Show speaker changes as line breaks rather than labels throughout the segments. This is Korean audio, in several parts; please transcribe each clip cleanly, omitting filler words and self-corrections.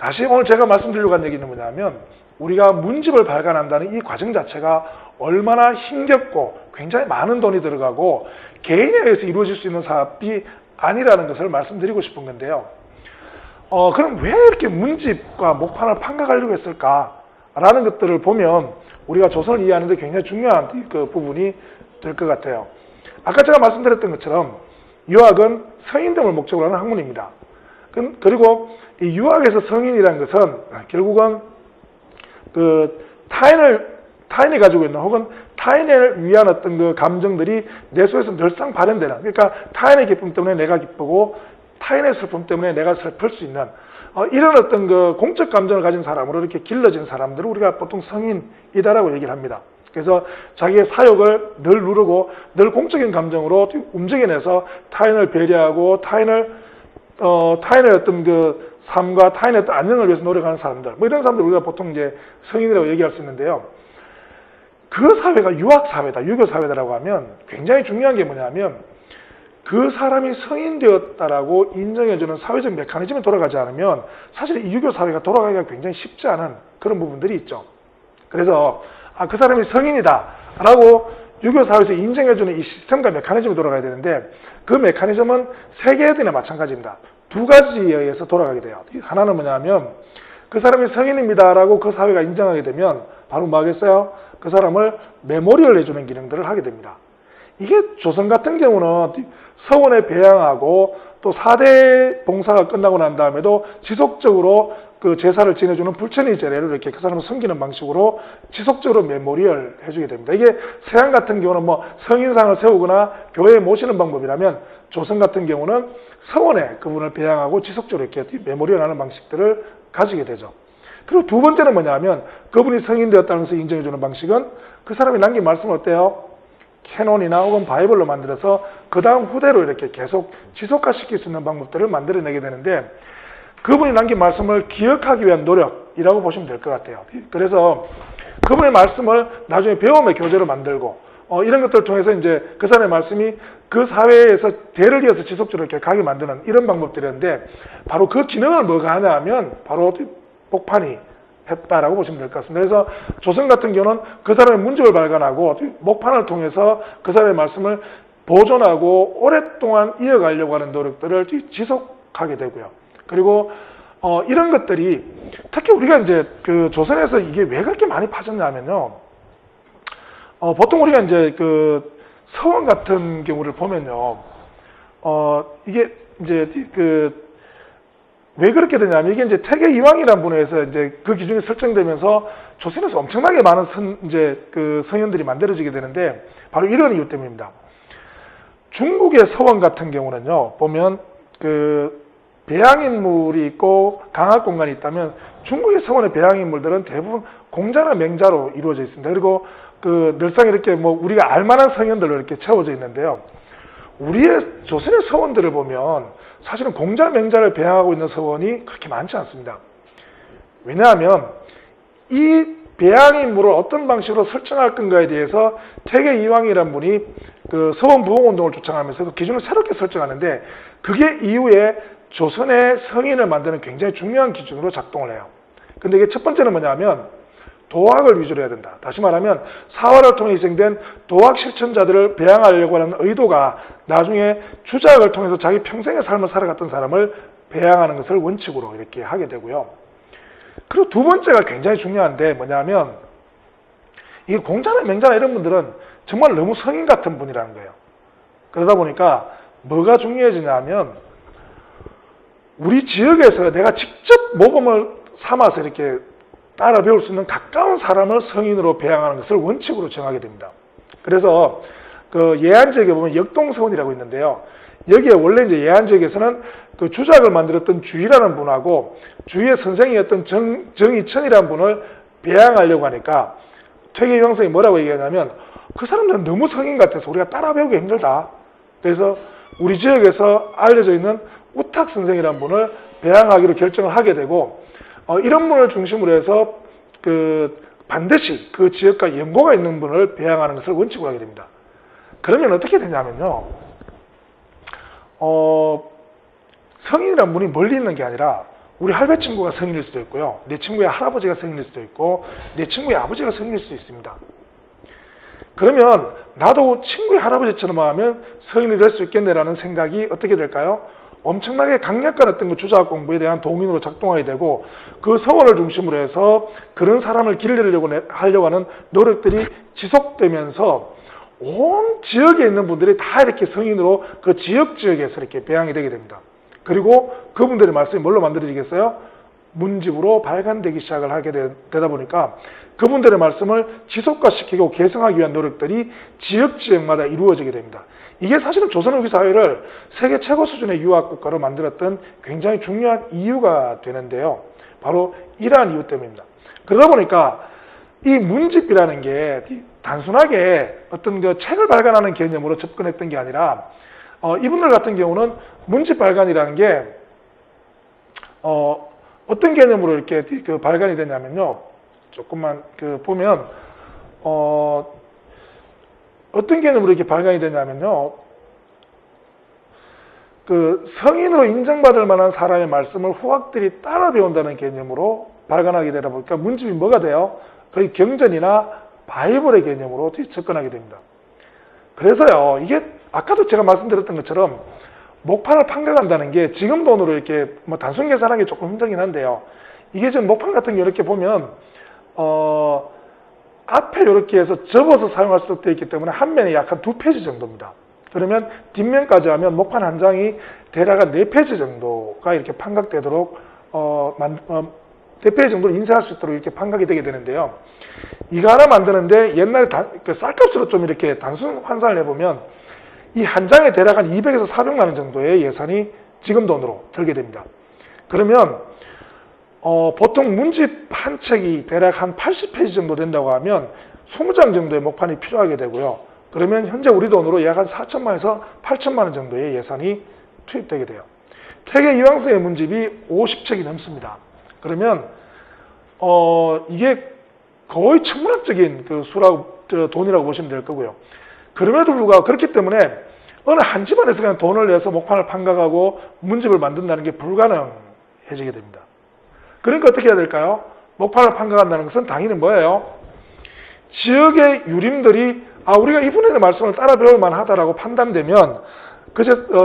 다시 오늘 제가 말씀드리려고 한 얘기는 뭐냐면 우리가 문집을 발간한다는 이 과정 자체가 얼마나 힘겹고 굉장히 많은 돈이 들어가고 개인에 의해서 이루어질 수 있는 사업이 아니라는 것을 말씀드리고 싶은 건데요. 그럼 왜 이렇게 문집과 목판을 판각하려고 했을까라는 것들을 보면 우리가 조선을 이해하는 데 굉장히 중요한 그 부분이 될 것 같아요. 아까 제가 말씀드렸던 것처럼 유학은 성인됨을 목적으로 하는 학문입니다. 그리고 이 유학에서 성인이라는 것은 결국은 그 타인이 가지고 있는 혹은 타인을 위한 어떤 그 감정들이 내 속에서 늘상 발현되는, 그러니까 타인의 기쁨 때문에 내가 기쁘고 타인의 슬픔 때문에 내가 슬플 수 있는 이런 어떤 그 공적 감정을 가진 사람으로 이렇게 길러진 사람들을 우리가 보통 성인이다라고 얘기를 합니다. 그래서 자기의 사욕을 늘 누르고 늘 공적인 감정으로 움직여내서 타인을 배려하고 타인의 어떤 그 삶과 타인의 어떤 안녕을 위해서 노력하는 사람들, 뭐 이런 사람들 우리가 보통 이제 성인이라고 얘기할 수 있는데요. 그 사회가 유학 사회다, 유교 사회다라고 하면 굉장히 중요한 게 뭐냐면 그 사람이 성인 되었다라고 인정해주는 사회적 메커니즘이 돌아가지 않으면 사실 이 유교 사회가 돌아가기가 굉장히 쉽지 않은 그런 부분들이 있죠. 그래서 그 사람이 성인이다라고 유교 사회에서 인정해주는 이 시스템과 메커니즘이 돌아가야 되는데 그 메커니즘은 세계에서나 마찬가지입니다. 두 가지에 의해서 돌아가게 돼요. 하나는 뭐냐면 그 사람이 성인입니다라고 그 사회가 인정하게 되면 바로 뭐 하겠어요? 그 사람을 메모리얼 해주는 기능들을 하게 됩니다. 이게 조선 같은 경우는 서원에 배양하고 또 4대 봉사가 끝나고 난 다음에도 지속적으로 그 제사를 지내주는 불천의 제례를 이렇게 그 사람을 섬기는 방식으로 지속적으로 메모리얼 해주게 됩니다. 이게 서양 같은 경우는 뭐 성인상을 세우거나 교회에 모시는 방법이라면 조선 같은 경우는 서원에 그분을 배양하고 지속적으로 이렇게 메모리얼 하는 방식들을 가지게 되죠. 그리고 두 번째는 뭐냐면 그분이 성인 되었다는 것을 인정해주는 방식은 그 사람이 남긴 말씀은 어때요? 캐논이나 혹은 바이블로 만들어서 그 다음 후대로 이렇게 계속 지속화시킬 수 있는 방법들을 만들어내게 되는데 그분이 남긴 말씀을 기억하기 위한 노력이라고 보시면 될 것 같아요. 그래서 그분의 말씀을 나중에 배움의 교재로 만들고 이런 것들을 통해서 이제 그 사람의 말씀이 그 사회에서 대를 이어서 지속적으로 이렇게 가게 만드는 이런 방법들인데 바로 그 기능을 뭐가 하냐 하면 바로 목판이 했다라고 보시면 될 것 같습니다. 그래서 조선 같은 경우는 그 사람의 문집을 발간하고 목판을 통해서 그 사람의 말씀을 보존하고 오랫동안 이어가려고 하는 노력들을 지속하게 되고요. 그리고 이런 것들이 특히 우리가 이제 그 조선에서 이게 왜 그렇게 많이 파졌냐면요. 보통 우리가 이제 그 서원 같은 경우를 보면요. 이게 이제 그 왜 그렇게 되냐면 이게 이제 태계 이황이라는 분에 의해서 이제 그 기준이 설정되면서 조선에서 엄청나게 많은 이제 그 성현들이 만들어지게 되는데 바로 이런 이유 때문입니다. 중국의 서원 같은 경우는요, 보면 그 배양인물이 있고 강학 공간이 있다면 중국의 서원의 배양인물들은 대부분 공자나 맹자로 이루어져 있습니다. 그리고 그 늘상 이렇게 뭐 우리가 알만한 성현들로 이렇게 채워져 있는데요. 우리의 조선의 서원들을 보면 사실은 공자, 맹자를 배양하고 있는 서원이 그렇게 많지 않습니다. 왜냐하면 이 배양인물을 어떤 방식으로 설정할 건가에 대해서 태계 이황이라는 분이 그 서원 부흥운동을 주창하면서 그 기준을 새롭게 설정하는데 그게 이후에 조선의 성인을 만드는 굉장히 중요한 기준으로 작동을 해요. 근데 이게 첫 번째는 뭐냐면 도학을 위주로 해야 된다. 다시 말하면 사화를 통해 희생된 도학 실천자들을 배양하려고 하는 의도가 나중에 주작을 통해서 자기 평생의 삶을 살아갔던 사람을 배양하는 것을 원칙으로 이렇게 하게 되고요. 그리고 두 번째가 굉장히 중요한데 뭐냐면 이 공자나 맹자나 이런 분들은 정말 너무 성인 같은 분이라는 거예요. 그러다 보니까 뭐가 중요해지냐면 우리 지역에서 내가 직접 모범을 삼아서 이렇게 따라 배울 수 있는 가까운 사람을 성인으로 배양하는 것을 원칙으로 정하게 됩니다. 그래서 그 예안 지역에 보면 역동서원이라고 있는데요. 여기에 원래 이제 예안 지역에서는 그 주작을 만들었던 주희라는 분하고 주희의 선생이었던 정이천이라는 분을 배양하려고 하니까 퇴계 이황성이 뭐라고 얘기하냐면 그 사람들은 너무 성인 같아서 우리가 따라 배우기 힘들다. 그래서 우리 지역에서 알려져 있는 우탁 선생이라는 분을 배양하기로 결정을 하게 되고 이런 분을 중심으로 해서 그 반드시 그 지역과 연고가 있는 분을 배양하는 것을 원칙으로 하게 됩니다. 그러면 어떻게 되냐면요. 성인이라는 분이 멀리 있는 게 아니라 우리 할배 친구가 성인일 수도 있고요. 내 친구의 할아버지가 성인일 수도 있고 내 친구의 아버지가 성인일 수도 있습니다. 그러면 나도 친구의 할아버지처럼 하면 성인이 될 수 있겠네라는 생각이 어떻게 될까요? 엄청나게 강력한 어떤 그 주자학 공부에 대한 동인으로 작동하게 되고 그 서원을 중심으로 해서 그런 사람을 기르려고 하려고 하는 노력들이 지속되면서 온 지역에 있는 분들이 다 이렇게 성인으로 그 지역에서 이렇게 배양이 되게 됩니다. 그리고 그분들의 말씀이 뭘로 만들어지겠어요? 문집으로 발간되기 시작을 하게 되다 보니까 그분들의 말씀을 지속화시키고 개성하기 위한 노력들이 지역마다 이루어지게 됩니다. 이게 사실은 조선 후기 사회를 세계 최고 수준의 유학 국가로 만들었던 굉장히 중요한 이유가 되는데요. 바로 이러한 이유 때문입니다. 그러다 보니까 이 문집이라는 게 단순하게 어떤 그 책을 발간하는 개념으로 접근했던 게 아니라 이분들 같은 경우는 문집 발간이라는 게 어떤 개념으로 이렇게 그 발간이 되냐면요. 조금만 보면 어떤 개념으로 이렇게 발간이 되냐면요. 그 성인으로 인정받을 만한 사람의 말씀을 후학들이 따라 배운다는 개념으로 발간하게 되다 보니까 문집이 뭐가 돼요? 거의 경전이나 바이블의 개념으로 접근하게 됩니다. 그래서요, 이게 아까도 제가 말씀드렸던 것처럼 목판을 판가간다는 게 지금 돈으로 이렇게 뭐 단순 계산하기 조금 힘들긴 한데요. 이게 지금 목판 같은 게 이렇게 보면 앞에 이렇게 해서 접어서 사용할 수 되어 있기 때문에 한 면이 약 한 2페이지 정도입니다. 그러면 뒷면까지 하면 목판 한 장이 대략 한 4페이지 정도가 이렇게 판각되도록 4페이지 정도를 인쇄할 수 있도록 이렇게 판각이 되게 되는데요. 이거 하나 만드는데 옛날에 쌀값으로 좀 이렇게 단순 환산을 해보면 이 한 장에 대략 한 200에서 400만 원 정도의 예산이 지금 돈으로 들게 됩니다. 그러면 보통 문집 한 책이 대략 한 80페이지 정도 된다고 하면 20장 정도의 목판이 필요하게 되고요. 그러면 현재 우리 돈으로 약 한 4천만에서 8천만 원 정도의 예산이 투입되게 돼요. 퇴계 이황서의 문집이 50책이 넘습니다. 그러면 이게 거의 천문학적인 그 수라고 돈이라고 보시면 될 거고요. 그럼에도 불구하고 그렇기 때문에 어느 한 집안에서 그냥 돈을 내서 목판을 판각하고 문집을 만든다는 게 불가능해지게 됩니다. 그러니까 어떻게 해야 될까요? 목판을 판각한다는 것은 당연히 뭐예요? 지역의 유림들이 우리가 이분의 말씀을 따라 배울 만하다라고 판단되면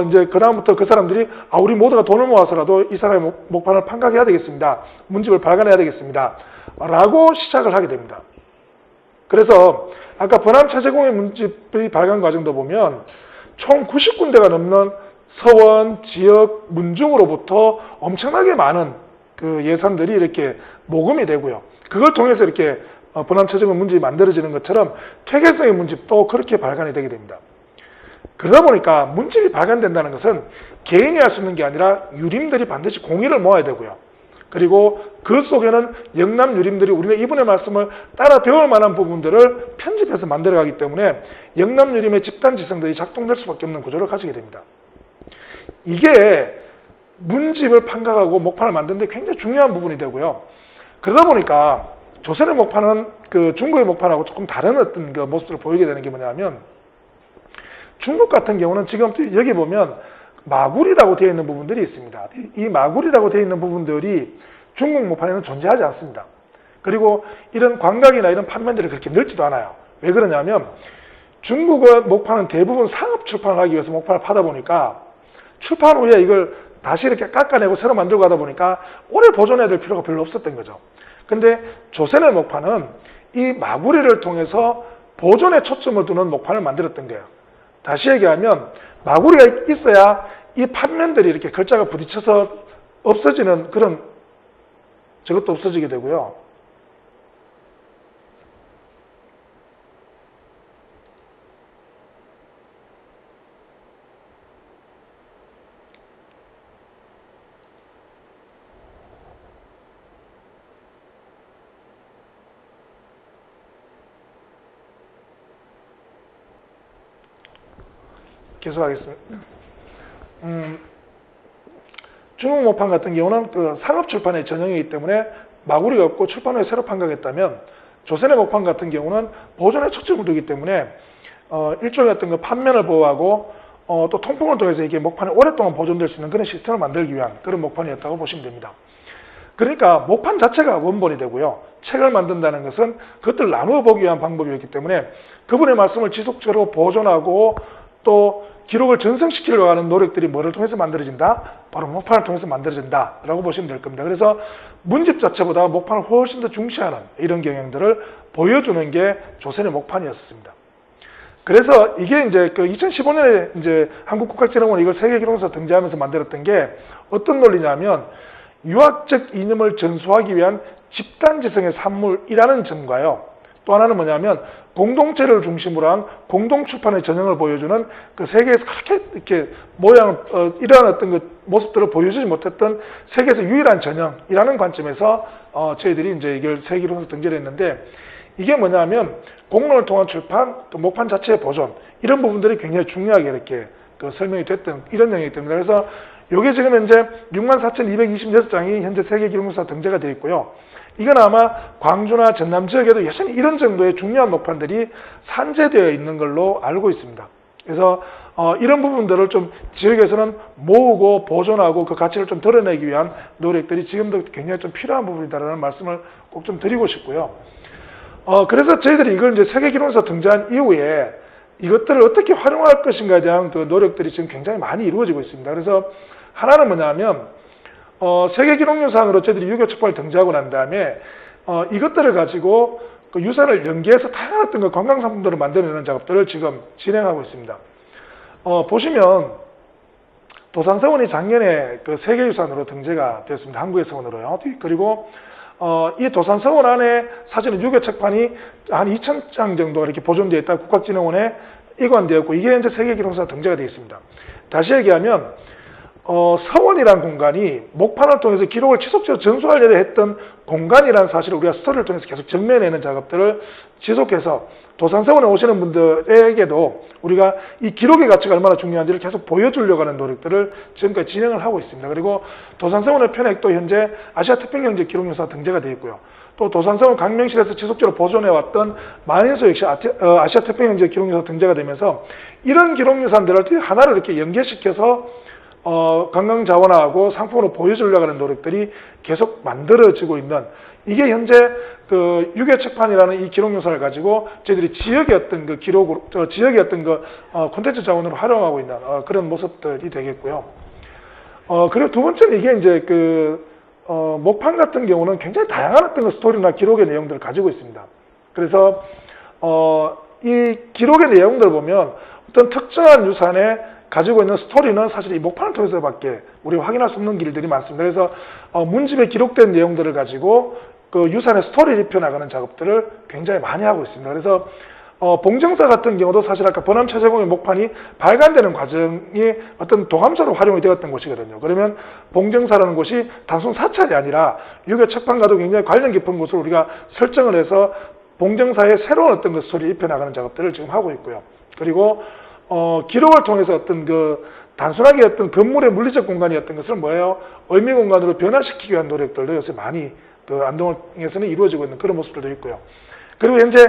이제 그다음부터 그 사람들이 우리 모두가 돈을 모아서라도 이 사람의 목판을 판각해야 되겠습니다. 문집을 발간해야 되겠습니다. 라고 시작을 하게 됩니다. 그래서 아까 번암 차제공의 문집의 발간 과정도 보면 총 90군데가 넘는 서원, 지역, 문중으로부터 엄청나게 많은 그 예산들이 이렇게 모금이 되고요. 그걸 통해서 이렇게 번암 차제공 문집이 만들어지는 것처럼 퇴계성의 문집도 그렇게 발간이 되게 됩니다. 그러다 보니까 문집이 발간된다는 것은 개인이 할 수 있는 게 아니라 유림들이 반드시 공의를 모아야 되고요. 그리고 그 속에는 영남 유림들이 우리가 이분의 말씀을 따라 배울 만한 부분들을 편집해서 만들어가기 때문에 영남 유림의 집단 지성들이 작동될 수밖에 없는 구조를 가지게 됩니다. 이게 문집을 판각하고 목판을 만드는 데 굉장히 중요한 부분이 되고요. 그러다 보니까 조선의 목판은 그 중국의 목판하고 조금 다른 어떤 그 모습을 보이게 되는 게 뭐냐면 중국 같은 경우는 지금 여기 보면 마구리라고 되어 있는 부분들이 있습니다. 이 마구리라고 되어 있는 부분들이 중국 목판에는 존재하지 않습니다. 그리고 이런 광각이나 이런 판면들이 그렇게 넓지도 않아요. 왜 그러냐면 중국의 목판은 대부분 상업 출판을 하기 위해서 목판을 파다 보니까 출판 후에 이걸 다시 이렇게 깎아내고 새로 만들고 하다 보니까 오래 보존해야 될 필요가 별로 없었던 거죠. 근데 조선의 목판은 이 마구리를 통해서 보존에 초점을 두는 목판을 만들었던 거예요. 다시 얘기하면 마구리가 있어야 이 판면들이 이렇게 글자가 부딪혀서 없어지는 그런 저것도 없어지게 되고요. 계속하겠습니다. 중국 목판 같은 경우는 그 상업 출판의 전형이기 때문에 마구리가 없고 출판 후에 새로 판각했다면 조선의 목판 같은 경우는 보존에 초점을 두기 때문에 일종의 어떤 그 판면을 보호하고 또 통풍을 통해서 이게 목판이 오랫동안 보존될 수 있는 그런 시스템을 만들기 위한 그런 목판이었다고 보시면 됩니다. 그러니까 목판 자체가 원본이 되고요. 책을 만든다는 것은 그것들을 나누어 보기 위한 방법이었기 때문에 그분의 말씀을 지속적으로 보존하고 또 기록을 전승시키려고 하는 노력들이 뭐를 통해서 만들어진다? 바로 목판을 통해서 만들어진다 라고 보시면 될 겁니다. 그래서 문집 자체보다 목판을 훨씬 더 중시하는 이런 경향들을 보여주는 게 조선의 목판이었습니다. 그래서 이게 이제 그 2015년에 이제 한국국학진흥원이 이걸 세계기록에서 등재하면서 만들었던 게 어떤 논리냐면 유학적 이념을 전수하기 위한 집단지성의 산물이라는 점과요. 또 하나는 뭐냐면 공동체를 중심으로 한 공동출판의 전형을 보여주는 그 세계에서 그렇게 이렇게 이러한 어떤 그 모습들을 보여주지 못했던 세계에서 유일한 전형이라는 관점에서 저희들이 이제 이걸 세계기록에서 등재를 했는데 이게 뭐냐면 공론을 통한 출판, 또 목판 자체의 보존 이런 부분들이 굉장히 중요하게 이렇게 그 설명이 됐던 이런 내용이기 때문에 그래서 이게 지금 현재 64,226장이 현재 세계기록에서 등재가 되어 있고요. 이건 아마 광주나 전남 지역에도 여전히 이런 정도의 중요한 목판들이 산재되어 있는 걸로 알고 있습니다. 그래서 이런 부분들을 좀 지역에서는 모으고 보존하고 그 가치를 좀 드러내기 위한 노력들이 지금도 굉장히 좀 필요한 부분이다라는 말씀을 꼭 좀 드리고 싶고요. 그래서 저희들이 이걸 이제 세계기록에서 등재한 이후에 이것들을 어떻게 활용할 것인가에 대한 그 노력들이 지금 굉장히 많이 이루어지고 있습니다. 그래서 하나는 뭐냐면 세계기록유산으로 저희들이 유교 첩보를 등재하고 난 다음에 이것들을 가지고 그 유산을 연계해서 다양한 어떤 그 관광상품들을 만들어내는 작업들을 지금 진행하고 있습니다. 보시면 도산서원이 작년에 그 세계유산으로 등재가 되었습니다. 한국의 서원으로요. 그리고 이 도산서원 안에 사실은 유교 책판이 한 2,000장 정도 이렇게 보존되어 있다 국학진흥원에 이관되었고 이게 현재 세계기록사 등재가 되어 있습니다. 다시 얘기하면 서원이라는 공간이 목판을 통해서 기록을 지속적으로 전수하려고 했던 공간이라는 사실을 우리가 스토리를 통해서 계속 정면내는 작업들을 지속해서 도산서원에 오시는 분들에게도 우리가 이 기록의 가치가 얼마나 중요한지를 계속 보여주려고 하는 노력들을 지금까지 진행을 하고 있습니다. 그리고 도산서원의 편액도 현재 아시아태평양지 기록유산 등재가 되어 있고요. 또 도산서원 강명실에서 지속적으로 보존해왔던 만인소 역시 아시아태평양지 기록유산 등재가 되면서 이런 기록유산들을 하나를 이렇게 연계시켜서 관광자원화하고 상품으로 보여주려고 하는 노력들이 계속 만들어지고 있는 이게 현재 그 유교책판이라는 이 기록유산을 가지고 저희들이 지역의 어떤 그 기록으로, 지역의 어떤 그 콘텐츠 자원으로 활용하고 있는 그런 모습들이 되겠고요. 그리고 두 번째는 이게 이제 그 목판 같은 경우는 굉장히 다양한 어떤 그 스토리나 기록의 내용들을 가지고 있습니다. 그래서 이 기록의 내용들을 보면 어떤 특정한 유산에 가지고 있는 스토리는 사실 이 목판을 통해서밖에 우리가 확인할 수 없는 길들이 많습니다. 그래서 문집에 기록된 내용들을 가지고 그 유산의 스토리를 입혀나가는 작업들을 굉장히 많이 하고 있습니다. 그래서 봉정사 같은 경우도 사실 아까 번암차제공의 목판이 발간되는 과정이 어떤 도감사로 활용이 되었던 곳이거든요. 그러면 봉정사라는 곳이 단순 사찰이 아니라 유교 책판과도 굉장히 관련 깊은 곳으로 우리가 설정을 해서 봉정사의 새로운 어떤 그 스토리를 입혀나가는 작업들을 지금 하고 있고요. 그리고 기록을 통해서 어떤 그 단순하게 어떤 건물의 물리적 공간이었던 것을 뭐예요? 의미 공간으로 변화시키기 위한 노력들도 요새 많이 그 안동에서는 이루어지고 있는 그런 모습들도 있고요. 그리고 현재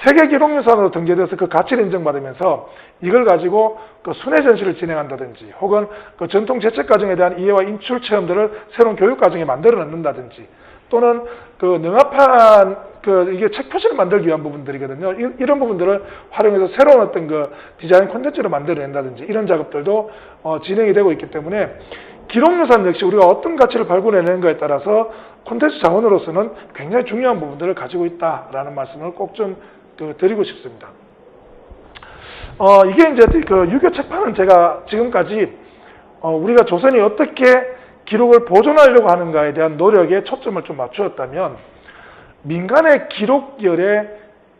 세계기록유산으로 등재돼서 그 가치를 인정받으면서 이걸 가지고 그 순회 전시를 진행한다든지 혹은 그 전통 제책 과정에 대한 이해와 인출 체험들을 새로운 교육 과정에 만들어 넣는다든지 또는 그 능합한 그 이게 책 표지를 만들기 위한 부분들이거든요. 이런 부분들을 활용해서 새로운 어떤 그 디자인 콘텐츠를 만들어낸다든지 이런 작업들도 진행이 되고 있기 때문에 기록유산 역시 우리가 어떤 가치를 발굴해내는가에 따라서 콘텐츠 자원으로서는 굉장히 중요한 부분들을 가지고 있다라는 말씀을 꼭 좀 드리고 싶습니다. 이게 이제 그 유교 책판은 제가 지금까지 우리가 조선이 어떻게 기록을 보존하려고 하는가에 대한 노력에 초점을 좀 맞추었다면 민간의 기록열의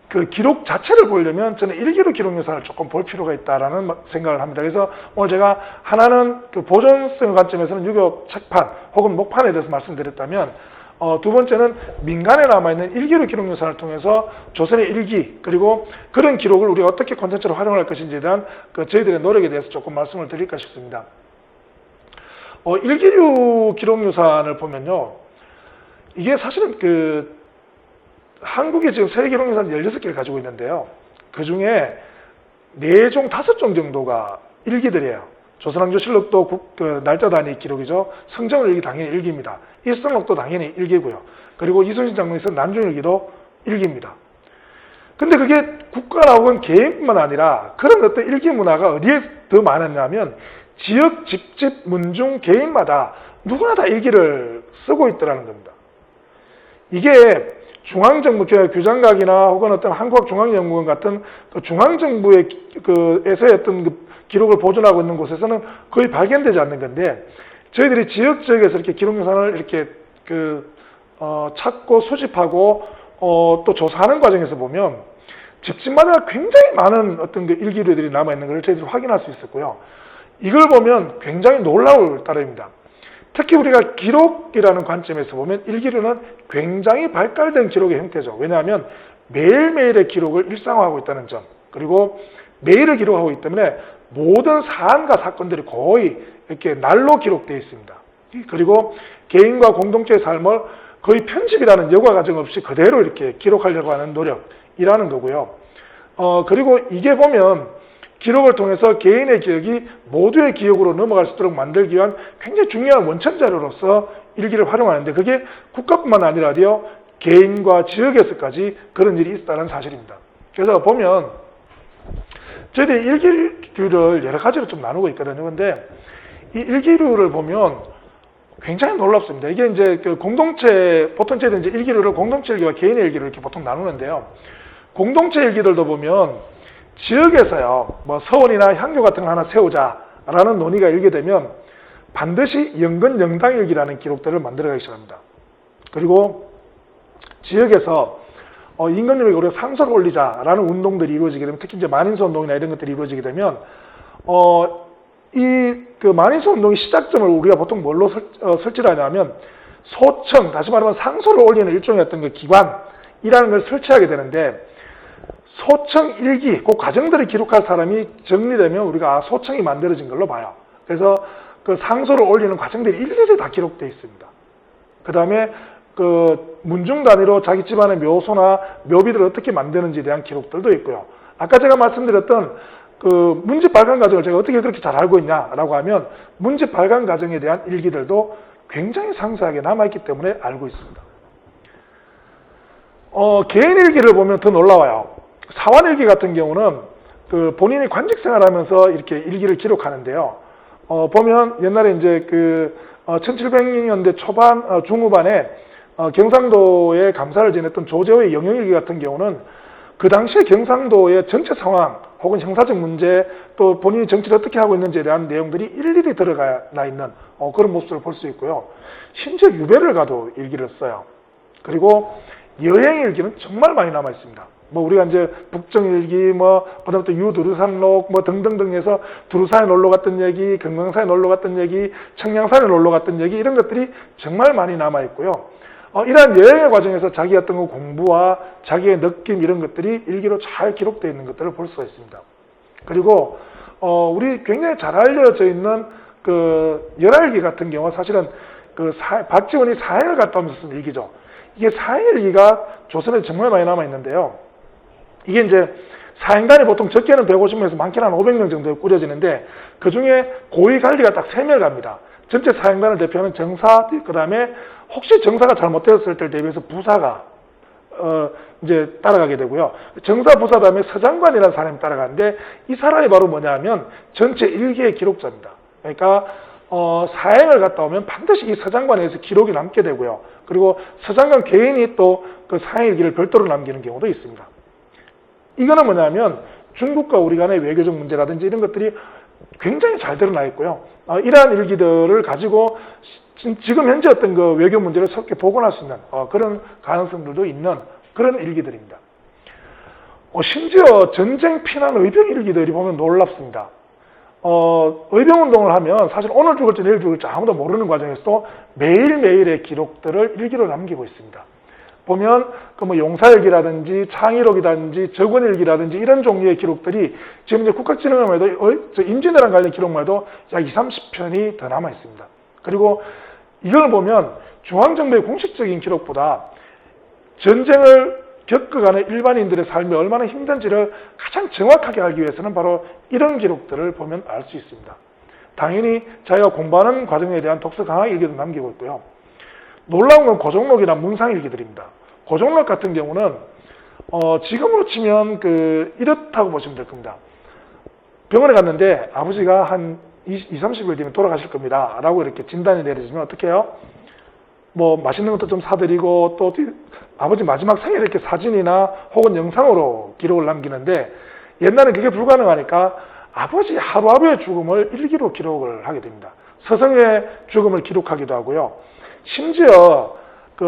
그 기록 자체를 보려면 저는 일기로 기록유산을 조금 볼 필요가 있다라는 생각을 합니다. 그래서 오늘 제가 하나는 그 보존성 관점에서는 유교 책판 혹은 목판에 대해서 말씀드렸다면 두 번째는 민간에 남아있는 일기로 기록유산을 통해서 조선의 일기 그리고 그런 기록을 우리가 어떻게 콘텐츠로 활용할 것인지에 대한 그 저희들의 노력에 대해서 조금 말씀을 드릴까 싶습니다. 일기류 기록유산을 보면요. 이게 사실은 그 한국이 지금 세계기록유산 16개를 가지고 있는데요. 그 중에 4종, 5종 정도가 일기들이에요. 조선왕조실록도 날짜 단위 기록이죠. 성정일기 당연히 일기입니다. 일성록도 당연히 일기고요. 그리고 이순신 장군에서 난중일기도 일기입니다. 근데 그게 국가나 혹은 개인뿐만 아니라 그런 어떤 일기 문화가 어디에 더 많았냐면 지역, 집집, 문중, 개인마다 누구나 다 일기를 쓰고 있더라는 겁니다. 이게 중앙정부, 규장각이나 혹은 어떤 한국중앙연구원 같은 중앙정부의 에서의 어떤 기록을 보존하고 있는 곳에서는 거의 발견되지 않는 건데 저희들이 지역에서 이렇게 기록유산을 이렇게 찾고 수집하고 또 조사하는 과정에서 보면 집집마다 굉장히 많은 어떤 일기류들이 남아있는 것을 저희들이 확인할 수 있었고요. 이걸 보면 굉장히 놀라울 따름입니다. 특히 우리가 기록이라는 관점에서 보면 일기류는 굉장히 발달된 기록의 형태죠. 왜냐하면 매일매일의 기록을 일상화하고 있다는 점, 그리고 매일을 기록하고 있기 때문에 모든 사안과 사건들이 거의 이렇게 날로 기록되어 있습니다. 그리고 개인과 공동체의 삶을 거의 편집이라는 여과 과정 없이 그대로 이렇게 기록하려고 하는 노력이라는 거고요. 그리고 이게 보면 기록을 통해서 개인의 기억이 모두의 기억으로 넘어갈 수 있도록 만들기 위한 굉장히 중요한 원천 자료로서 일기를 활용하는데 그게 국가뿐만 아니라요 개인과 지역에서까지 그런 일이 있다는 사실입니다. 그래서 보면 저희들이 일기류를 여러 가지로 좀 나누고 있거든요. 근데 이 일기류를 보면 굉장히 놀랍습니다. 이게 이제 공동체, 보통 저희들이 이제 일기류를 공동체 일기와 개인의 일기를 이렇게 보통 나누는데요. 공동체 일기들도 보면 지역에서요, 뭐 서원이나 향교 같은 거 하나 세우자라는 논의가 일게 되면 반드시 영근 영당일기라는 기록들을 만들어가기 시작합니다. 그리고 지역에서 임금님에게 우리가 상소를 올리자라는 운동들이 이루어지게 되면 특히 이제 만인소 운동이나 이런 것들이 이루어지게 되면 이 만인소 운동의 시작점을 우리가 보통 뭘로 설치를 하냐면 소청, 다시 말하면 상소를 올리는 일종의 어떤 기관이라는 걸 설치하게 되는데 소청 일기, 그 과정들을 기록할 사람이 정리되면 우리가 소청이 만들어진 걸로 봐요. 그래서 그 상소를 올리는 과정들이 일일이 다 기록되어 있습니다. 그 다음에 문중 단위로 자기 집안의 묘소나 묘비들을 어떻게 만드는지에 대한 기록들도 있고요. 아까 제가 말씀드렸던 문집 발간 과정을 제가 어떻게 그렇게 잘 알고 있냐라고 하면 문집 발간 과정에 대한 일기들도 굉장히 상세하게 남아있기 때문에 알고 있습니다. 개인 일기를 보면 더 놀라워요. 사환일기 같은 경우는 본인이 관직 생활하면서 이렇게 일기를 기록하는데요. 보면 옛날에 이제 1700년대 초반, 중후반에 경상도에 감사를 지냈던 조재호의 영영일기 같은 경우는 그 당시에 경상도의 전체 상황 혹은 형사적 문제 또 본인이 정치를 어떻게 하고 있는지에 대한 내용들이 일일이 들어가 있는 그런 모습을 볼 수 있고요. 심지어 유배를 가도 일기를 써요. 그리고 여행일기는 정말 많이 남아 있습니다. 뭐 우리가 이제 북정일기, 그다음에 또 유두루산록, 등등등 해서 두루산에 놀러 갔던 얘기, 금강산에 놀러 갔던 얘기, 청량산에 놀러 갔던 얘기 이런 것들이 정말 많이 남아 있고요. 이러한 여행의 과정에서 자기 어떤 공부와 자기의 느낌 이런 것들이 일기로 잘 기록되어 있는 것들을 볼 수가 있습니다. 그리고 우리 굉장히 잘 알려져 있는 열알기 같은 경우 사실은 박지원이 사행을 갔다 오면서 쓴 일기죠. 이게 사행일기가 조선에 정말 많이 남아 있는데요. 이게 이제 사행단이 보통 적게는 150명에서 많게는 한 500명 정도 꾸려지는데 그 중에 고위 관리가 딱 3명 갑니다. 전체 사행단을 대표하는 정사, 그 다음에 혹시 정사가 잘못되었을 때를 대비해서 부사가 이제 따라가게 되고요. 정사, 부사 다음에 서장관이라는 사람이 따라가는데 이 사람이 바로 뭐냐면 전체 일기의 기록자입니다. 그러니까 사행을 갔다 오면 반드시 이 서장관에서 기록이 남게 되고요. 그리고 서장관 개인이 또 그 사행일기를 별도로 남기는 경우도 있습니다. 이거는 뭐냐면 중국과 우리 간의 외교적 문제라든지 이런 것들이 굉장히 잘 드러나 있고요. 이러한 일기들을 가지고 지금 현재 어떤 외교 문제를 쉽게 복원할 수 있는 그런 가능성들도 있는 그런 일기들입니다. 심지어 전쟁 피난 의병 일기들이 보면 놀랍습니다. 의병운동을 하면 사실 오늘 죽을지 내일 죽을지 아무도 모르는 과정에서도 매일매일의 기록들을 일기로 남기고 있습니다. 보면 용사일기라든지 창의록이라든지 적원일기라든지 이런 종류의 기록들이 지금 이제 국가진흥원에도 임진왜란 관련 기록만 해도 약 20, 30편이 더 남아 있습니다. 그리고 이걸 보면 중앙정부의 공식적인 기록보다 전쟁을 겪어가는 일반인들의 삶이 얼마나 힘든지를 가장 정확하게 알기 위해서는 바로 이런 기록들을 보면 알 수 있습니다. 당연히 자기가 공부하는 과정에 대한 독서 강화 일기도 남기고 있고요. 놀라운 건 고종록이나 문상일기들입니다. 고종록 같은 경우는 지금으로 치면 이렇다고 보시면 될 겁니다. 병원에 갔는데 아버지가 한 30일 뒤면 돌아가실 겁니다. 라고 이렇게 진단이 내려지면 어떻게 해요? 뭐 맛있는 것도 좀 사드리고 또 아버지 마지막 생일 이렇게 사진이나 혹은 영상으로 기록을 남기는데 옛날엔 그게 불가능하니까 아버지 하루하루의 죽음을 일기로 기록을 하게 됩니다. 스승의 죽음을 기록하기도 하고요. 심지어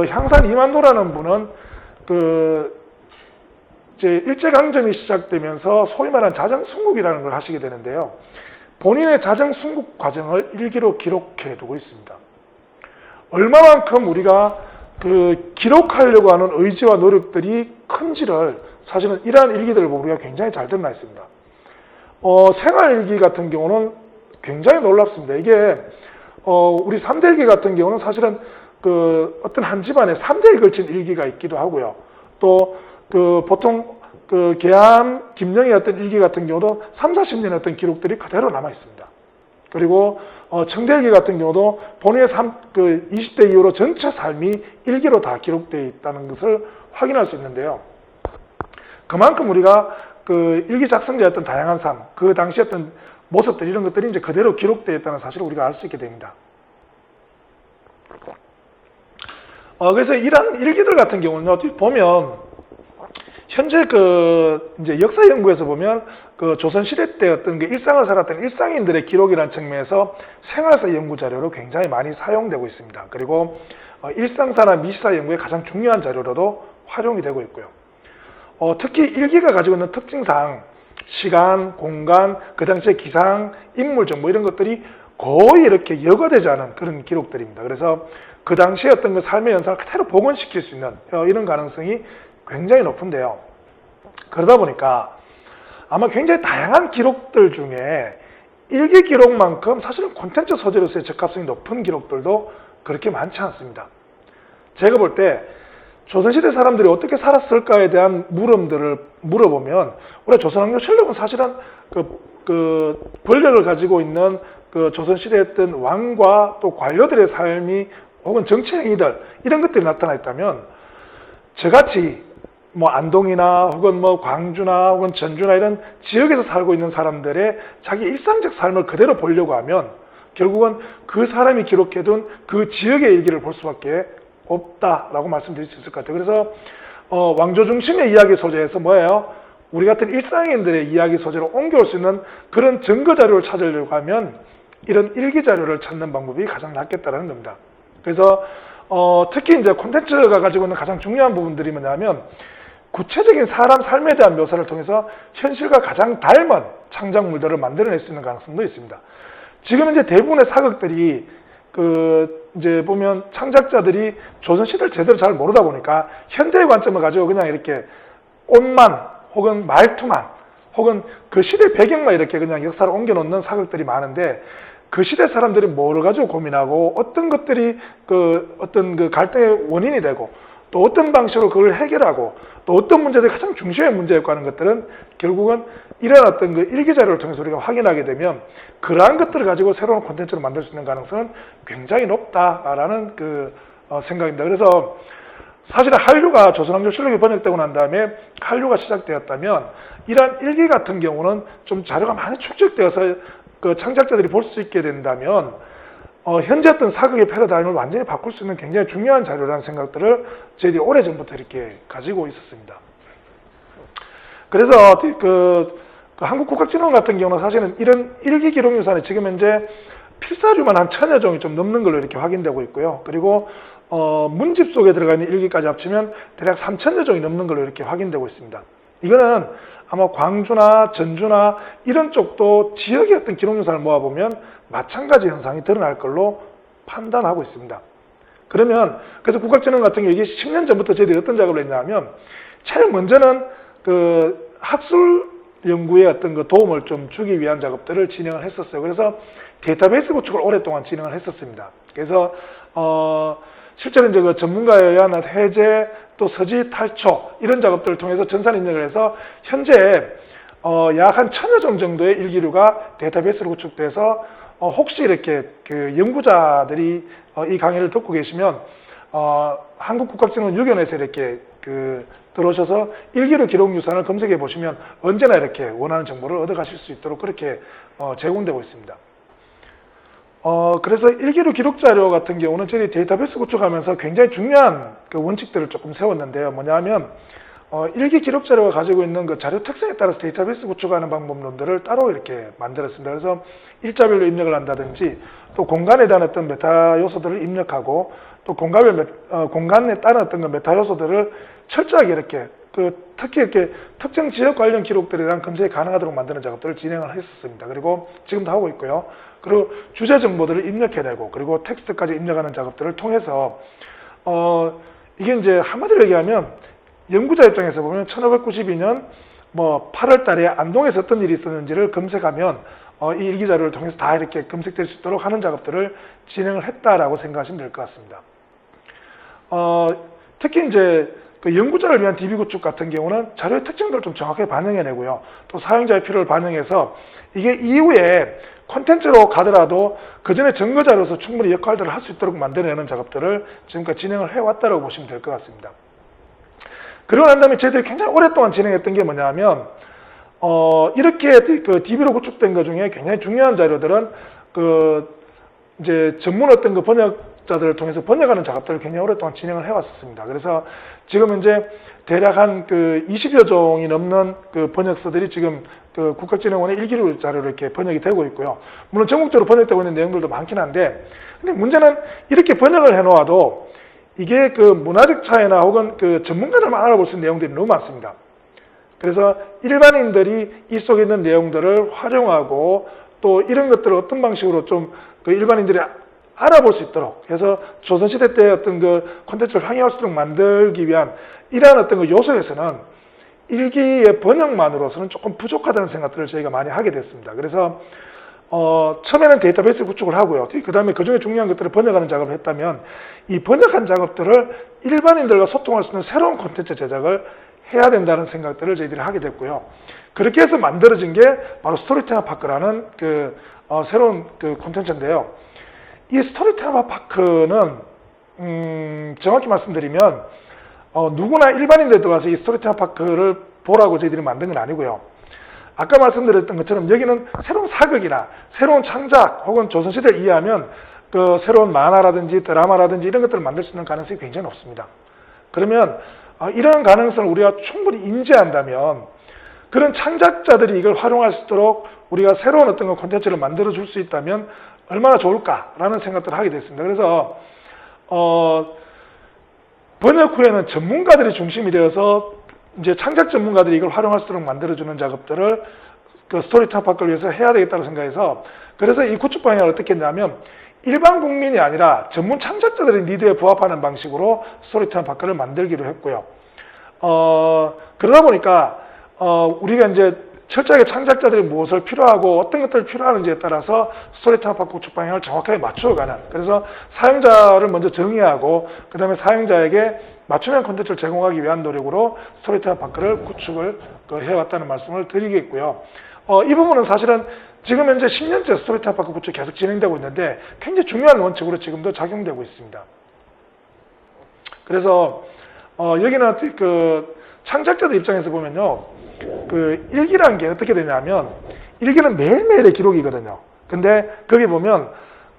향산 이만도라는 분은 이제 일제강점기 시작되면서 소위 말하는 자정순국이라는 걸 하시게 되는데요. 본인의 자정순국 과정을 일기로 기록해 두고 있습니다. 얼마만큼 우리가 기록하려고 하는 의지와 노력들이 큰지를 사실은 이러한 일기들을 보고 우리가 굉장히 잘 드러나 있습니다. 생활일기 같은 경우는 굉장히 놀랍습니다. 이게 우리 3대일기 같은 경우는 사실은 어떤 한 집안에 3대에 걸친 일기가 있기도 하고요. 또 보통 계암, 김영의 어떤 일기 같은 경우도 3, 40년의 어떤 기록들이 그대로 남아 있습니다. 그리고 청대일기 같은 경우도 본인의 20대 이후로 전체 삶이 일기로 다 기록되어 있다는 것을 확인할 수 있는데요. 그만큼 우리가 일기 작성자의 어떤 다양한 삶, 그 당시 어떤 모습들 이런 것들이 이제 그대로 기록되어 있다는 사실을 우리가 알 수 있게 됩니다. 그래서 이런 일기들 같은 경우는 어떻게 보면 현재 이제 역사 연구에서 보면 조선 시대 때 어떤 일상을 살았던 일상인들의 기록이라는 측면에서 생활사 연구 자료로 굉장히 많이 사용되고 있습니다. 그리고 일상사나 미시사 연구의 가장 중요한 자료로도 활용이 되고 있고요. 특히 일기가 가지고 있는 특징상 시간, 공간, 그 당시의 기상, 인물 정보 이런 것들이 거의 이렇게 여과되지 않은 그런 기록들입니다. 그래서 그 당시의 어떤 삶의 현상을 그대로 복원시킬 수 있는 이런 가능성이 굉장히 높은데요. 그러다 보니까 아마 굉장히 다양한 기록들 중에 일기 기록만큼 사실은 콘텐츠 소재로서의 적합성이 높은 기록들도 그렇게 많지 않습니다. 제가 볼 때 조선시대 사람들이 어떻게 살았을까에 대한 물음들을 물어보면 우리 조선왕조실록은 사실은 권력을 가지고 있는 조선시대의 어떤 왕과 또 관료들의 삶이 혹은 정치 행위들 이런 것들이 나타나 있다면 저같이 안동이나 혹은 광주나 혹은 전주나 이런 지역에서 살고 있는 사람들의 자기 일상적 삶을 그대로 보려고 하면 결국은 그 사람이 기록해둔 그 지역의 일기를 볼 수밖에 없다라고 말씀드릴 수 있을 것 같아요. 그래서 왕조 중심의 이야기 소재에서 뭐예요? 우리 같은 일상인들의 이야기 소재로 옮겨올 수 있는 그런 증거 자료를 찾으려고 하면 이런 일기 자료를 찾는 방법이 가장 낫겠다라는 겁니다. 그래서 특히 이제 콘텐츠가 가지고 있는 가장 중요한 부분들이 뭐냐면 구체적인 사람 삶에 대한 묘사를 통해서 현실과 가장 닮은 창작물들을 만들어낼 수 있는 가능성도 있습니다. 지금 이제 대부분의 사극들이 이제 보면 창작자들이 조선시대를 제대로 잘 모르다 보니까 현대의 관점을 가지고 그냥 이렇게 옷만 혹은 말투만 혹은 그 시대 배경만 이렇게 그냥 역사를 옮겨놓는 사극들이 많은데 그 시대 사람들이 뭐를 가지고 고민하고 어떤 것들이 어떤 갈등의 원인이 되고 또 어떤 방식으로 그걸 해결하고 또 어떤 문제들이 가장 중심의 문제였고 하는 것들은 결국은 이런 어떤 일기 자료를 통해서 우리가 확인하게 되면 그러한 것들을 가지고 새로운 콘텐츠를 만들 수 있는 가능성은 굉장히 높다라는 생각입니다. 그래서 사실은 한류가 조선왕조실록이 번역되고 난 다음에 한류가 시작되었다면 이러한 일기 같은 경우는 좀 자료가 많이 축적되어서 창작자들이 볼 수 있게 된다면 현재 어떤 사극의 패러다임을 완전히 바꿀 수 있는 굉장히 중요한 자료라는 생각들을 저희들이 오래전부터 이렇게 가지고 있었습니다. 그래서 한국국학진흥원 같은 경우는 사실은 이런 일기 기록 유산이 지금 현재 필사류만 한 1000여 종이 좀 넘는 걸로 이렇게 확인되고 있고요. 그리고 문집 속에 들어가 있는 일기까지 합치면 대략 3000여 종이 넘는 걸로 이렇게 확인되고 있습니다. 이거는 아마 광주나 전주나 이런 쪽도 지역의 어떤 기록 유산을 모아보면 마찬가지 현상이 드러날 걸로 판단하고 있습니다. 그러면 그래서 국학진흥원 같은 경우 이게 10년 전부터 저희들이 어떤 작업을 했냐면 제일 먼저는 학술 연구에 어떤 도움을 좀 주기 위한 작업들을 진행을 했었어요. 그래서 데이터베이스 구축을 오랫동안 진행을 했었습니다. 그래서 실제로 이제 전문가에 의한 해제 또 서지 탈초 이런 작업들을 통해서 전산 인력을 해서 현재 약 한 1000여 종 정도의 일기류가 데이터베이스로 구축돼서 혹시 이렇게 그 연구자들이 이 강의를 듣고 계시면 한국국가증권유견에서 이렇게 들어오셔서 일기류 기록 유산을 검색해 보시면 언제나 이렇게 원하는 정보를 얻어 가실 수 있도록 그렇게 제공되고 있습니다. 그래서 일기류 기록 자료 같은 경우는 저희 데이터베이스 구축하면서 굉장히 중요한 그 원칙들을 조금 세웠는데요. 뭐냐면 일기 기록 자료가 가지고 있는 그 자료 특성에 따라서 데이터베이스 구축하는 방법론들을 따로 이렇게 만들었습니다. 그래서 일자별로 입력을 한다든지 또 공간에 대한 어떤 메타 요소들을 입력하고 또 공간에 따른 어떤 그 메타 요소들을 철저하게 이렇게 특히 이렇게 특정 지역 관련 기록들에 대한 검색이 가능하도록 만드는 작업들을 진행을 했었습니다. 그리고 지금도 하고 있고요. 그리고 주제 정보들을 입력해내고 그리고 텍스트까지 입력하는 작업들을 통해서 이게 이제 한마디로 얘기하면 연구자 입장에서 보면 1592년 뭐 8월 달에 안동에서 어떤 일이 있었는지를 검색하면 이 일기 자료를 통해서 다 이렇게 검색될 수 있도록 하는 작업들을 진행을 했다라고 생각하시면 될 것 같습니다. 특히 이제 그 연구자를 위한 DB 구축 같은 경우는 자료의 특징들을 좀 정확하게 반영해내고요. 또 사용자의 필요를 반영해서 이게 이후에 콘텐츠로 가더라도 그 전에 증거자료로서 충분히 역할들을 할 수 있도록 만들어내는 작업들을 지금까지 진행을 해왔다고 보시면 될 것 같습니다. 그러고 난 다음에 저희들이 굉장히 오랫동안 진행했던 게 뭐냐면 이렇게 그 DB로 구축된 것 중에 굉장히 중요한 자료들은 이제 전문 어떤 그 번역자들을 통해서 번역하는 작업들을 굉장히 오랫동안 진행을 해왔었습니다. 그래서 지금 이제 대략 한 20여 종이 넘는 그 번역서들이 지금 그 국가진흥원의 일기류 자료로 이렇게 번역이 되고 있고요. 물론 전국적으로 번역되고 있는 내용들도 많긴 한데, 근데 문제는 이렇게 번역을 해놓아도 이게 그 문화적 차이나 혹은 그 전문가들만 알아볼 수 있는 내용들이 너무 많습니다. 그래서 일반인들이 이 속에 있는 내용들을 활용하고 또 이런 것들을 어떤 방식으로 좀 그 일반인들이 알아볼 수 있도록 해서 조선시대 때 어떤 그 콘텐츠를 항의할 수 있도록 만들기 위한 이러한 어떤 그 요소에서는 일기의 번역만으로서는 조금 부족하다는 생각들을 저희가 많이 하게 됐습니다. 그래서 처음에는 데이터베이스 구축을 하고요. 그 다음에 그 중에 중요한 것들을 번역하는 작업을 했다면 이 번역한 작업들을 일반인들과 소통할 수 있는 새로운 콘텐츠 제작을 해야 된다는 생각들을 저희들이 하게 됐고요. 그렇게 해서 만들어진 게 바로 스토리텔러 파크라는 새로운 콘텐츠인데요. 이 스토리텔러 파크는 정확히 말씀드리면 누구나 일반인들 들어가서 이 스토리텔러 파크를 보라고 저희들이 만든 건 아니고요. 아까 말씀드렸던 것처럼 여기는 새로운 사극이나 새로운 창작 혹은 조선시대를 이해하면 그 새로운 만화라든지 드라마라든지 이런 것들을 만들 수 있는 가능성이 굉장히 높습니다. 그러면 이런 가능성을 우리가 충분히 인지한다면 그런 창작자들이 이걸 활용할 수 있도록 우리가 새로운 어떤 콘텐츠를 만들어 줄 수 있다면 얼마나 좋을까라는 생각들을 하게 됐습니다. 그래서 번역 후에는 전문가들이 중심이 되어서 이제 창작 전문가들이 이걸 활용할 수 있도록 만들어주는 작업들을 그 스토리텔러 파크를 위해서 해야 되겠다고 생각해서 그래서 이 구축 방향을 어떻게 했냐면 일반 국민이 아니라 전문 창작자들의 니드에 부합하는 방식으로 스토리텔러 파크를 만들기로 했고요. 그러다 보니까 우리가 이제 철저하게 창작자들이 무엇을 필요하고 어떤 것들이 필요하는지에 따라서 스토리텔러 파크 구축 방향을 정확하게 맞춰가는 그래서 사용자를 먼저 정의하고 그 다음에 사용자에게 맞춤형 콘텐츠를 제공하기 위한 노력으로 스토리텔러 파크를 구축을 해왔다는 말씀을 드리겠고요. 이 부분은 사실은 지금 현재 10년째 스토리텔러 파크 구축이 계속 진행되고 있는데 굉장히 중요한 원칙으로 지금도 작용되고 있습니다. 그래서 여기는 그 창작자들 입장에서 보면요. 그 일기라는 게 어떻게 되냐면 일기는 매일매일의 기록이거든요. 근데 거기 보면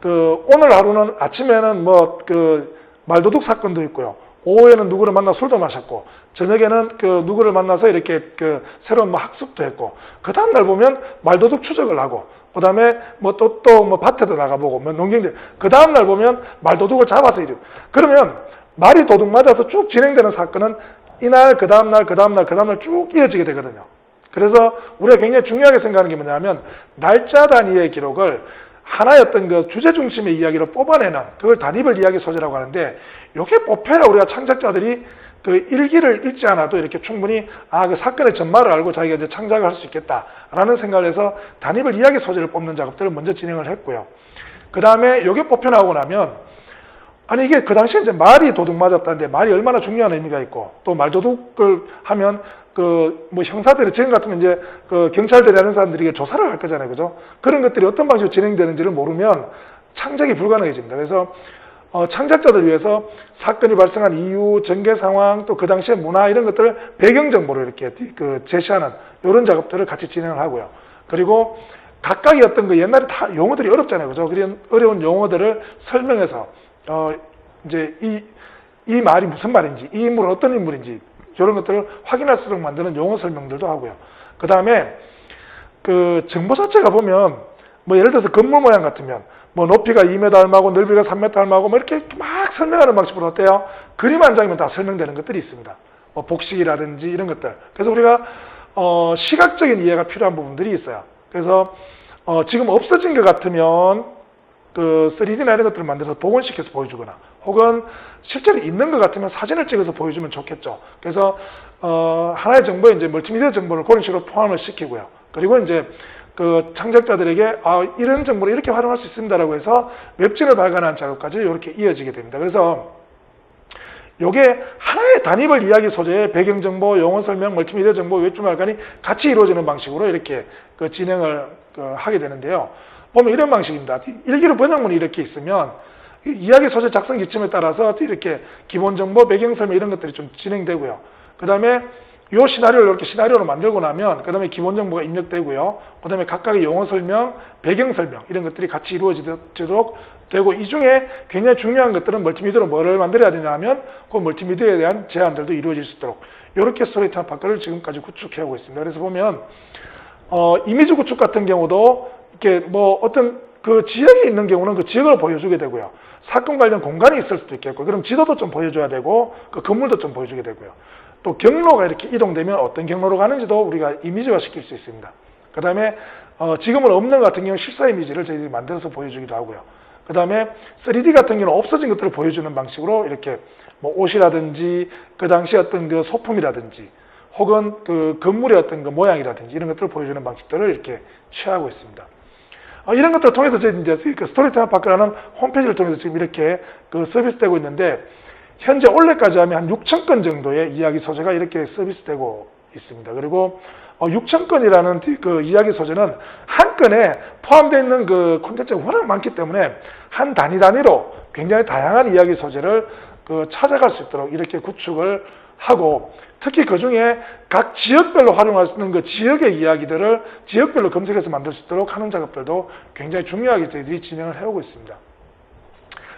그 오늘 하루는 아침에는 뭐 그 말도둑 사건도 있고요. 오후에는 누구를 만나 술도 마셨고 저녁에는 그 누구를 만나서 이렇게 그 새로운 뭐 학습도 했고 그 다음날 보면 말도둑 추적을 하고 그 다음에 뭐 또 뭐 밭에도 나가보고 뭐 농경들 그 다음날 보면 말도둑을 잡아서 이러고 그러면 말이 도둑 맞아서 쭉 진행되는 사건은 이날 그 다음날 쭉 이어지게 되거든요. 그래서 우리가 굉장히 중요하게 생각하는 게 뭐냐면 날짜 단위의 기록을 하나의 어떤 그 주제 중심의 이야기로 뽑아내는 그걸 단위별 이야기 소재라고 하는데 이게 뽑혀야 우리가 창작자들이 그 일기를 읽지 않아도 이렇게 충분히 그 사건의 전말을 알고 자기가 이제 창작을 할 수 있겠다라는 생각을 해서 단위별 이야기 소재를 뽑는 작업들을 먼저 진행을 했고요. 그 다음에 이게 뽑혀 나오고 나면 아니 이게 그 당시에 이제 말이 도둑 맞았다는데 말이 얼마나 중요한 의미가 있고 또 말도둑을 하면 뭐 형사들이 지금 같으면 이제 경찰들이 하는 사람들이 조사를 할 거잖아요. 그죠? 그런 것들이 어떤 방식으로 진행되는지를 모르면 창작이 불가능해집니다. 그래서 창작자들 위해서 사건이 발생한 이유, 전개 상황, 또 그 당시의 문화 이런 것들을 배경 정보를 이렇게 제시하는 이런 작업들을 같이 진행을 하고요. 그리고 각각의 어떤 옛날에 다 용어들이 어렵잖아요. 그죠? 그런 어려운 용어들을 설명해서 이제 이 말이 무슨 말인지, 이 인물은 어떤 인물인지 이런 것들을 확인할 수 있도록 만드는 용어 설명들도 하고요. 그 다음에 정보 자체가 보면 뭐 예를 들어서 건물 모양 같으면 뭐 높이가 2m 얼마고 넓이가 3m 얼마고 뭐 이렇게 막 설명하는 방식으로 어때요? 그림 한 장이면 다 설명되는 것들이 있습니다. 뭐 복식이라든지 이런 것들. 그래서 우리가 시각적인 이해가 필요한 부분들이 있어요. 그래서 지금 없어진 것 같으면 3D나 이런 것들을 만들어서 복원시켜서 보여주거나 혹은 실제로 있는 것 같으면 사진을 찍어서 보여주면 좋겠죠. 그래서 하나의 정보에 이제 멀티미디어 정보를 그런 식으로 포함을 시키고요. 그리고 이제 창작자들에게 이런 정보를 이렇게 활용할 수 있습니다라고 해서 웹진을 발간하는 작업까지 이렇게 이어지게 됩니다. 그래서 요게 하나의 단위별 이야기 소재의 배경 정보, 용어 설명, 멀티미디어 정보, 웹진 발간이 같이 이루어지는 방식으로 이렇게 진행을 하게 되는데요. 보면 이런 방식입니다. 일기로 번역문이 이렇게 있으면 이야기 소재 작성 기침에 따라서 이렇게 기본 정보, 배경 설명 이런 것들이 좀 진행되고요. 그 다음에 요 시나리오를 이렇게 시나리오로 만들고 나면 그 다음에 기본 정보가 입력되고요. 그 다음에 각각의 용어 설명, 배경 설명 이런 것들이 같이 이루어지도록 되고, 이 중에 굉장히 중요한 것들은 멀티미디어로 뭐를 만들어야 되냐 하면 그 멀티미디어에 대한 제안들도 이루어질 수 있도록 이렇게 스토리텔링 파크를 지금까지 구축해오고 있습니다. 그래서 보면 이미지 구축 같은 경우도 이렇게 뭐 어떤 그 지역에 있는 경우는 그 지역을 보여주게 되고요. 사건 관련 공간이 있을 수도 있겠고, 그럼 지도도 좀 보여줘야 되고, 그 건물도 좀 보여주게 되고요. 또 경로가 이렇게 이동되면 어떤 경로로 가는지도 우리가 이미지화 시킬 수 있습니다. 그 다음에 지금은 없는 것 같은 경우 실사 이미지를 저희들이 만들어서 보여주기도 하고요. 그 다음에 3D 같은 경우는 없어진 것들을 보여주는 방식으로 이렇게 뭐 옷이라든지 그 당시 어떤 그 소품이라든지 혹은 그 건물의 어떤 그 모양이라든지 이런 것들을 보여주는 방식들을 이렇게 취하고 있습니다. 이런 것들을 통해서 저희 이제 그 스토리텔링 파크라는 홈페이지를 통해서 지금 이렇게 서비스되고 있는데, 현재 올해까지 하면 한 6,000건 정도의 이야기 소재가 이렇게 서비스되고 있습니다. 그리고 6,000건이라는 그 이야기 소재는 한 건에 포함되어 있는 그 콘텐츠가 워낙 많기 때문에 한 단위로 굉장히 다양한 이야기 소재를 찾아갈 수 있도록 이렇게 구축을 하고, 특히 그 중에 각 지역별로 활용할 수 있는 그 지역의 이야기들을 지역별로 검색해서 만들 수 있도록 하는 작업들도 굉장히 중요하게 저희들이 진행을 해오고 있습니다.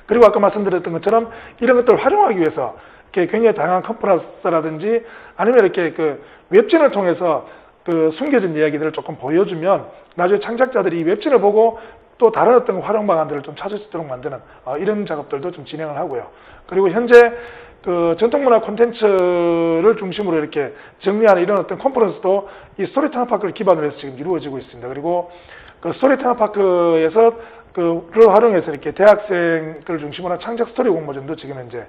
그리고 아까 말씀드렸던 것처럼 이런 것들을 활용하기 위해서 이렇게 굉장히 다양한 컨퍼런스라든지 아니면 이렇게 그 웹진을 통해서 그 숨겨진 이야기들을 조금 보여주면 나중에 창작자들이 이 웹진을 보고 또 다른 어떤 활용 방안들을 좀 찾을 수 있도록 만드는 이런 작업들도 좀 진행을 하고요. 그리고 현재 그 전통문화 콘텐츠를 중심으로 이렇게 정리하는 이런 어떤 컨퍼런스도 이 스토리텔링 파크를 기반으로 해서 지금 이루어지고 있습니다. 그리고 그 스토리텔링 파크에서 그를 활용해서 이렇게 대학생들을 중심으로 한 창작 스토리 공모전도 지금 현재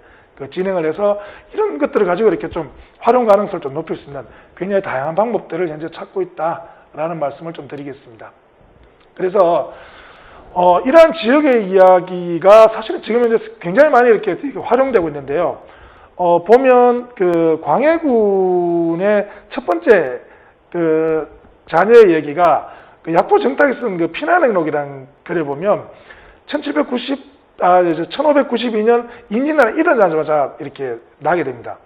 진행을 해서 이런 것들을 가지고 이렇게 좀 활용 가능성을 좀 높일 수 있는 굉장히 다양한 방법들을 현재 찾고 있다라는 말씀을 좀 드리겠습니다. 그래서 이러한 지역의 이야기가 사실은 지금 현재 굉장히 많이 이렇게 활용되고 있는데요. 보면 그 광해군의 첫 번째 그 자녀의 얘기가 그 약포 정탁이 쓴 그 피난행록이라는 글에 보면 1592년 임진왜란 일어나자마자 이렇게 나게 됩니다.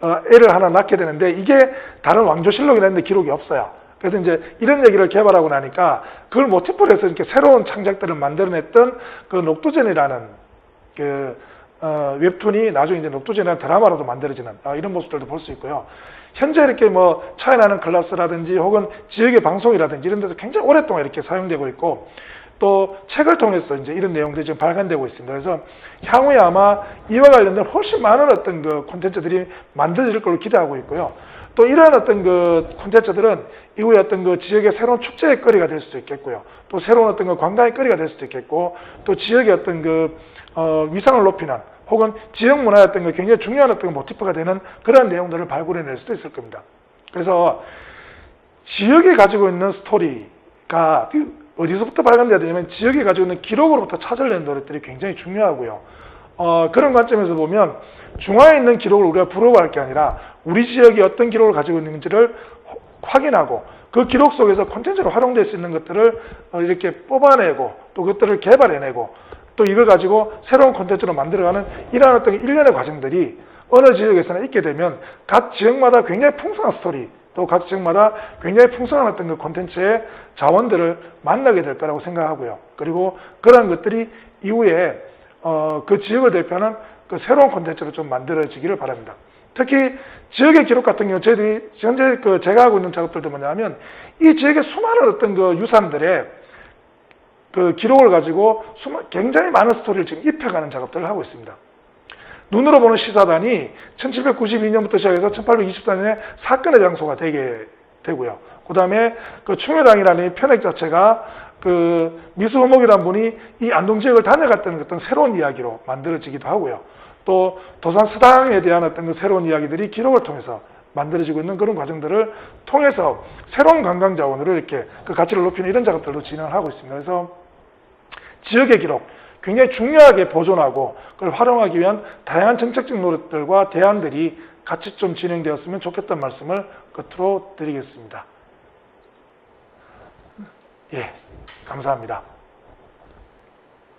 애를 하나 낳게 되는데 이게 다른 왕조실록이라는 데 기록이 없어요. 그래서 이제 이런 얘기를 개발하고 나니까 그걸 모티프로 해서 이렇게 새로운 창작들을 만들어냈던 그 녹두전이라는 그 웹툰이 나중에 이제 녹두전이라는 드라마로도 만들어지는 이런 모습들도 볼 수 있고요. 현재 이렇게 뭐 차이나는 클래스라든지 혹은 지역의 방송이라든지 이런 데서 굉장히 오랫동안 이렇게 사용되고 있고, 또 책을 통해서 이제 이런 내용들이 지금 발간되고 있습니다. 그래서 향후에 아마 이와 관련된 훨씬 많은 어떤 그 콘텐츠들이 만들어질 걸로 기대하고 있고요. 또 이러한 어떤 그 콘텐츠들은 이후에 어떤 그 지역의 새로운 축제의 거리가 될 수도 있겠고요. 또 새로운 어떤 그 관광의 거리가 될 수도 있겠고, 또 지역의 어떤 그 위상을 높이는 혹은 지역 문화의 어떤 그 굉장히 중요한 어떤 모티프가 되는 그러한 내용들을 발굴해낼 수도 있을 겁니다. 그래서 지역이 가지고 있는 스토리가 어디서부터 발간돼야 되냐면 지역이 가지고 있는 기록으로부터 찾아내는 노력들이 굉장히 중요하고요. 그런 관점에서 보면 중앙에 있는 기록을 우리가 부러워할 게 아니라 우리 지역이 어떤 기록을 가지고 있는지를 확인하고 그 기록 속에서 콘텐츠로 활용될 수 있는 것들을 이렇게 뽑아내고 또 그것들을 개발해내고 또 이걸 가지고 새로운 콘텐츠로 만들어가는 이러한 어떤 일련의 과정들이 어느 지역에서나 있게 되면 각 지역마다 굉장히 풍성한 스토리 또 각 지역마다 굉장히 풍성한 어떤 그 콘텐츠의 자원들을 만나게 될 거라고 생각하고요. 그리고 그러한 것들이 이후에 그 지역을 대표하는 그 새로운 콘텐츠로 좀 만들어지기를 바랍니다. 특히 지역의 기록 같은 경우 저희들이 현재 제가 하고 있는 작업들도 뭐냐면 이 지역의 수많은 어떤 그 유산들의 그 기록을 가지고 굉장히 많은 스토리를 지금 입혀가는 작업들을 하고 있습니다. 눈으로 보는 시사단이 1792년부터 시작해서 1824년에 사건의 장소가 되게 되고요. 그 다음에 그 충효당이라는 편액 자체가 그 미수호목이라는 분이 이 안동 지역을 다녀갔다는 어떤 새로운 이야기로 만들어지기도 하고요. 또 도산 수당에 대한 어떤 그 새로운 이야기들이 기록을 통해서 만들어지고 있는 그런 과정들을 통해서 새로운 관광 자원으로 이렇게 그 가치를 높이는 이런 작업들도 진행을 하고 있습니다. 그래서 지역의 기록 굉장히 중요하게 보존하고 그걸 활용하기 위한 다양한 정책적 노력들과 대안들이 같이 좀 진행되었으면 좋겠다는 말씀을 끝으로 드리겠습니다. 예, 감사합니다.